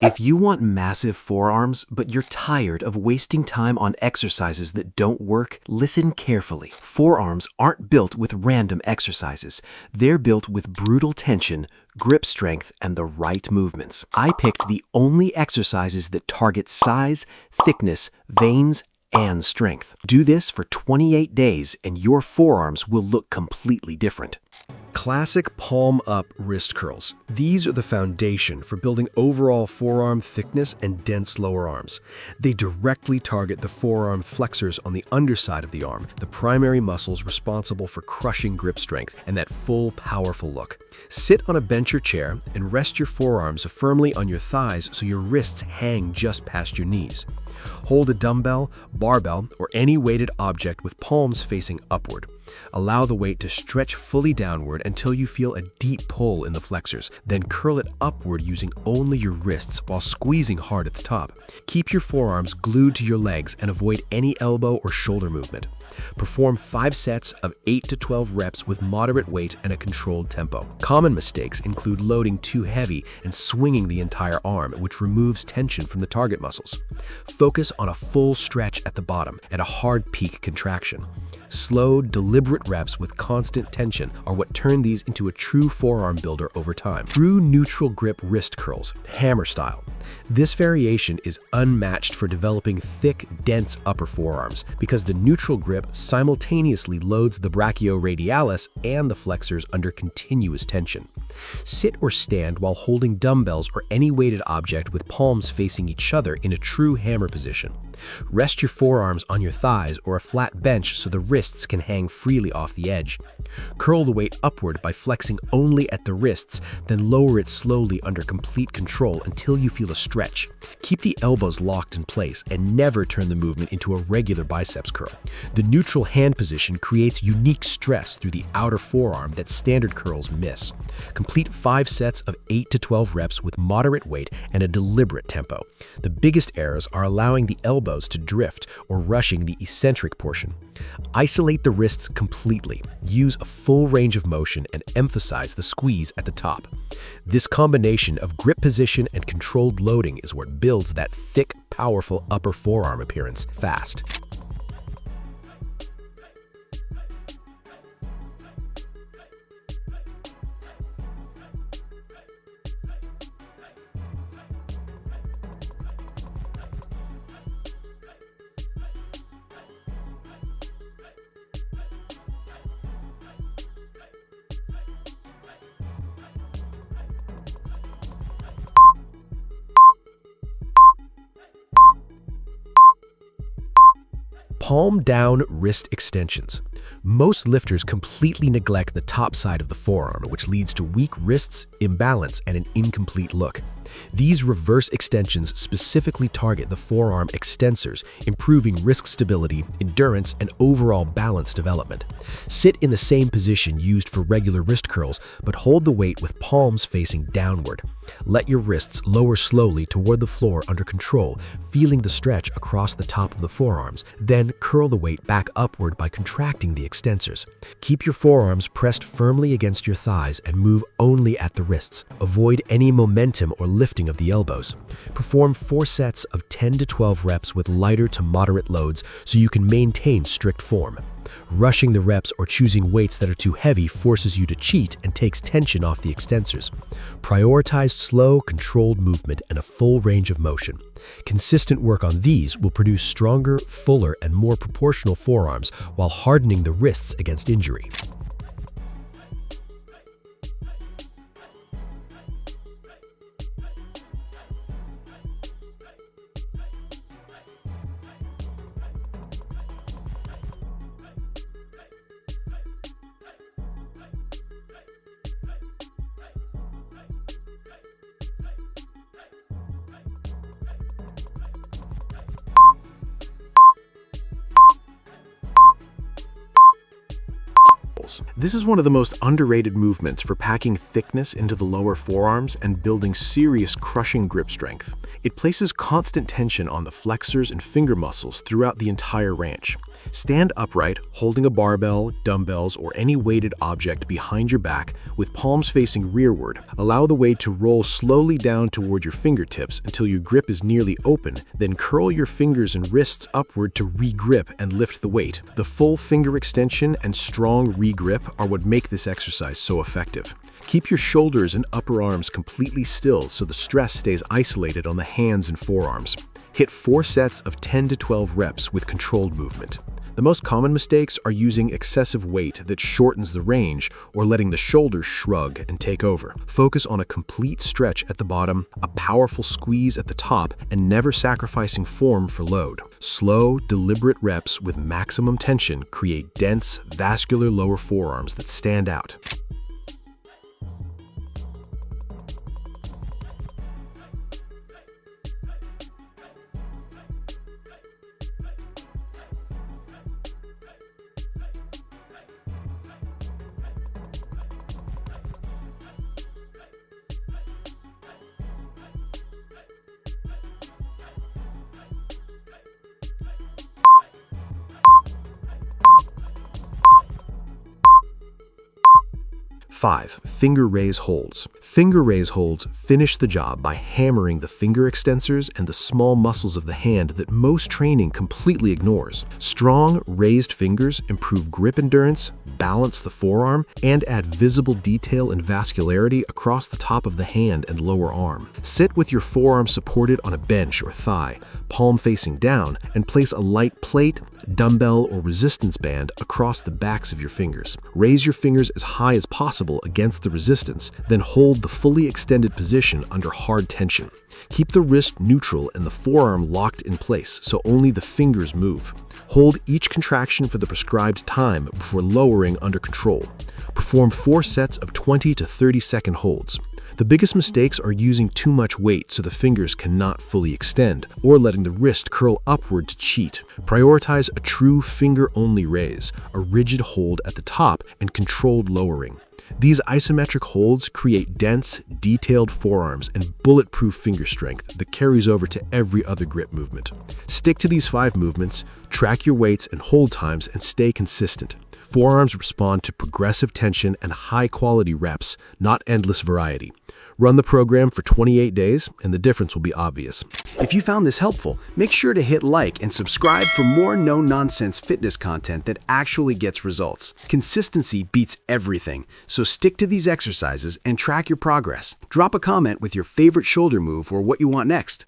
If you want massive forearms, but you're tired of wasting time on exercises that don't work, listen carefully. Forearms aren't built with random exercises. They're built with brutal tension, grip strength, and the right movements. I picked the only exercises that target size, thickness, veins, and strength. Do this for 28 days and your forearms will look completely different. Classic palm-up wrist curls. These are the foundation for building overall forearm thickness and dense lower arms. They directly target the forearm flexors on the underside of the arm, the primary muscles responsible for crushing grip strength and that full, powerful look. Sit on a bench or chair and rest your forearms firmly on your thighs so your wrists hang just past your knees. Hold a dumbbell, barbell, or any weighted object with palms facing upward. Allow the weight to stretch fully downward until you feel a deep pull in the flexors. Then curl it upward using only your wrists while squeezing hard at the top. Keep your forearms glued to your legs and avoid any elbow or shoulder movement. Perform 5 sets of 8 to 12 reps with moderate weight and a controlled tempo. Common mistakes include loading too heavy and swinging the entire arm, which removes tension from the target muscles. Focus on a full stretch at the bottom and a hard peak contraction. Slow, deliberate reps with constant tension are what turn these into a true forearm builder over time. True neutral grip wrist curls, hammer style. This variation is unmatched for developing thick, dense upper forearms because the neutral grip simultaneously loads the brachioradialis and the flexors under continuous tension. Sit or stand while holding dumbbells or any weighted object with palms facing each other in a true hammer position. Rest your forearms on your thighs or a flat bench so the wrists can hang freely off the edge. Curl the weight upward by flexing only at the wrists, then lower it slowly under complete control until you feel a stretch. Keep the elbows locked in place and never turn the movement into a regular biceps curl. The neutral hand position creates unique stress through the outer forearm that standard curls miss. Complete 5 sets of 8 to 12 reps with moderate weight and a deliberate tempo. The biggest errors are allowing the elbows to drift or rushing the eccentric portion. Isolate the wrists completely. Use a full range of motion and emphasize the squeeze at the top. This combination of grip position and controlled loading is what builds that thick, powerful upper forearm appearance fast. Palm down wrist extensions. Most lifters completely neglect the top side of the forearm, which leads to weak wrists, imbalance, and an incomplete look. These reverse extensions specifically target the forearm extensors, improving wrist stability, endurance, and overall balance development. Sit in the same position used for regular wrist curls, but hold the weight with palms facing downward. Let your wrists lower slowly toward the floor under control, feeling the stretch across the top of the forearms. Then curl the weight back upward by contracting the extensors. Keep your forearms pressed firmly against your thighs and move only at the wrists. Avoid any momentum or lifting of the elbows. Perform 4 sets of 10 to 12 reps with lighter to moderate loads so you can maintain strict form. Rushing the reps or choosing weights that are too heavy forces you to cheat and takes tension off the extensors. Prioritize slow, controlled movement and a full range of motion. Consistent work on these will produce stronger, fuller, and more proportional forearms while hardening the wrists against injury. This is one of the most underrated movements for packing thickness into the lower forearms and building serious crushing grip strength. It places constant tension on the flexors and finger muscles throughout the entire range. Stand upright, holding a barbell, dumbbells, or any weighted object behind your back with palms facing rearward. Allow the weight to roll slowly down toward your fingertips until your grip is nearly open, then curl your fingers and wrists upward to re-grip and lift the weight. The full finger extension and strong re-grip are what make this exercise so effective. Keep your shoulders and upper arms completely still so the stress stays isolated on the hands and forearms. Hit 4 sets of 10 to 12 reps with controlled movement. The most common mistakes are using excessive weight that shortens the range or letting the shoulders shrug and take over. Focus on a complete stretch at the bottom, a powerful squeeze at the top, and never sacrificing form for load. Slow, deliberate reps with maximum tension create dense, vascular lower forearms that stand out. Five, finger raise holds. Finger raise holds finish the job by hammering the finger extensors and the small muscles of the hand that most training completely ignores. Strong, raised fingers improve grip endurance, balance the forearm, and add visible detail and vascularity across the top of the hand and lower arm. Sit with your forearm supported on a bench or thigh, palm facing down, and place a light plate, dumbbell, or resistance band across the backs of your fingers. Raise your fingers as high as possible against the resistance, then hold the fully extended position under hard tension. Keep the wrist neutral and the forearm locked in place so only the fingers move. Hold each contraction for the prescribed time before lowering under control. Perform 4 sets of 20 to 30-second holds. The biggest mistakes are using too much weight so the fingers cannot fully extend, or letting the wrist curl upward to cheat. Prioritize a true finger-only raise, a rigid hold at the top, and controlled lowering. These isometric holds create dense, detailed forearms and bulletproof finger strength that carries over to every other grip movement. Stick to these 5 movements, track your weights and hold times, and stay consistent. Forearms respond to progressive tension and high-quality reps, not endless variety. Run the program for 28 days, and the difference will be obvious. If you found this helpful, make sure to hit like and subscribe for more no-nonsense fitness content that actually gets results. Consistency beats everything, so stick to these exercises and track your progress. Drop a comment with your favorite shoulder move or what you want next.